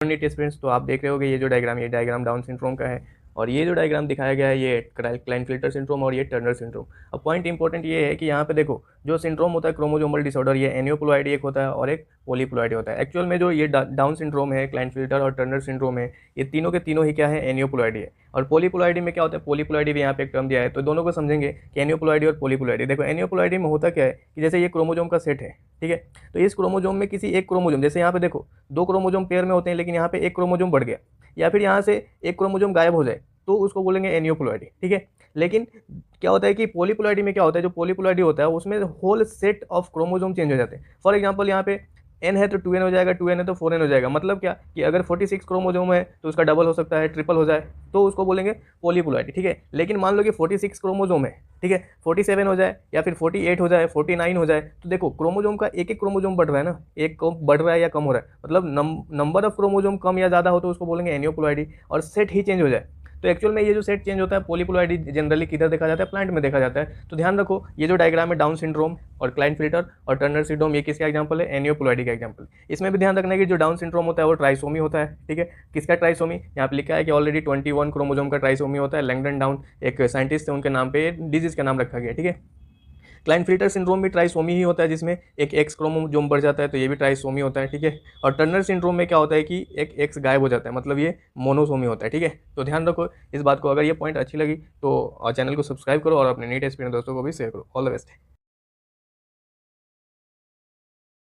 NEET students, तो आप देख रहे होगे ये जो डायग्राम, ये डायग्राम डाउन सिंड्रोम का है और ये जो डायग्राम दिखाया गया है ये क्लाइनफिल्टर सिंड्रोम और ये टर्नर सिंड्रोम। अब पॉइंट इंपॉर्टेंट ये है कि यहाँ पे देखो जो सिंड्रोम होता है क्रोमोसोमल डिसऑर्डर, ये एनियोप्लॉइडी एक होता है और एक पॉलीप्लॉइडी होता है। एक्चुअल में जो ये डाउन सिंड्रोम है, क्लाइनफिल्टर और टर्नर सिंड्रोम है, ये तीनों के तीनों ही क्या है, एनियोप्लॉइडी है। और पॉलीप्लॉइडी में क्या होता है, पॉलीप्लॉइडी भी यहाँ पे एक टर्म दिया है, तो दोनों को समझेंगे कि एनियोप्लॉइडी और पॉलीप्लॉइडी। देखो एनियोप्लॉइडी में होता क्या है कि जैसे ये क्रोमोसोम का सेट है, ठीक है, तो इस क्रोमोसोम में किसी एक क्रोमोसोम, जैसे यहाँ पे देखो दो क्रोमोसोम पेयर में होते हैं लेकिन यहाँ पे एक क्रोमोसोम बढ़ गया, या फिर यहाँ से एक क्रोमोसोम गायब हो जाए तो उसको बोलेंगे एनियोप्लॉइडी, ठीक है। लेकिन क्या होता है कि पॉलीप्लॉइडी में क्या होता है, जो पॉलीप्लॉइडी होता है उसमें whole set of chromosome change हो जाते हैं। फॉर एग्जांपल यहाँ पे एन है तो 2n हो जाएगा, 2n है तो 4n हो जाएगा। मतलब क्या कि अगर 46 क्रोमोसोम है तो उसका डबल हो सकता है, ट्रिपल हो जाए, तो उसको बोलेंगे पॉलीप्लॉइडी, ठीक है। लेकिन मान लो कि 46 क्रोमोसोम है, ठीक है, 47 हो जाए या फिर 48 हो जाए, 49 हो जाए, तो देखो क्रोमोसोम का एक एक क्रोमोसोम बढ़ रहा है ना, एक बढ़ रहा है या कम हो रहा है, मतलब नंबर ऑफ क्रोमोसोम कम या ज़्यादा हो तो उसको बोलेंगे एनियोप्लॉइडी। और सेट ही चेंज हो जाए तो एक्चुअल में ये जो सेट चेंज होता है पॉलीप्लॉइडी जनरली किधर देखा जाता है, प्लांट में देखा जाता है। तो ध्यान रखो ये जो डायग्राम है डाउन सिंड्रोम और क्लाइनफिल्टर और टर्नर सिंड्रोम, ये किसका एग्जांपल है, एनियोप्लॉइडी का एग्जांपल। इसमें भी ध्यान रखना है कि जो डाउन सिंड्रोम होता है वो ट्राइसोमी होता है, ठीक है। किसका ट्राइसोमी, यहाँ पे लिखा है कि ऑलरेडी 21 क्रोमोसोम का ट्राइसोमी होता है। लैंगडन डाउन एक साइंटिस्ट थे, उनके नाम पे डिजीज का नाम रखा गया, ठीक है। क्लाइनफिल्टर सिंड्रोम भी ट्राइसोमी ही होता है जिसमें एक एक्स क्रोमोसोम बढ़ जाता है, तो ये भी ट्राइसोमी होता है, ठीक है। और टर्नर सिंड्रोम में क्या होता है कि एक एक्स गायब हो जाता है, मतलब ये मोनोसोमी होता है, ठीक है। तो ध्यान रखो इस बात को। अगर ये पॉइंट अच्छी लगी तो चैनल को सब्सक्राइब करो और अपने नीट एक्सपीरियंस दोस्तों को भी शेयर करो। All the best.